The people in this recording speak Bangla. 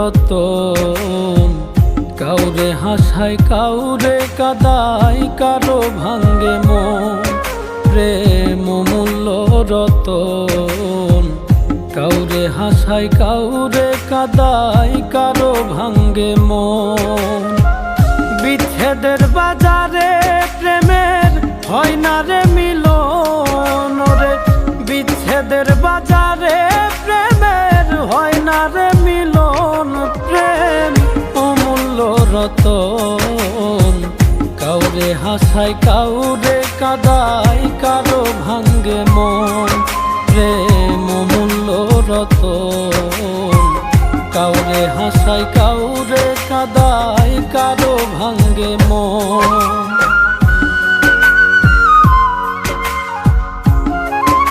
রতন। কাউরে হাসায় কাউরে কাদায়, কারো ভাঙ্গে মন। প্রেম অমূল্য রতন। কাউরে হাসায় কাউরে কাদায়, কারো ভাঙ্গে মন। বিচ্ছেদের বাজারে প্রেমের হয় না রে মিলন রে। বিচ্ছেদের বাজারে প্রেমের হয় না রে মিলন। প্রেম অমূল্য রতন। কাউরে হাসায় কাউরে কাদায়, কারো ভাঙ্গে মন। প্রেম অমূল্য রতন। কাউরে হাসায় কাউরে কাদায়, কারো ভাঙ্গে মন।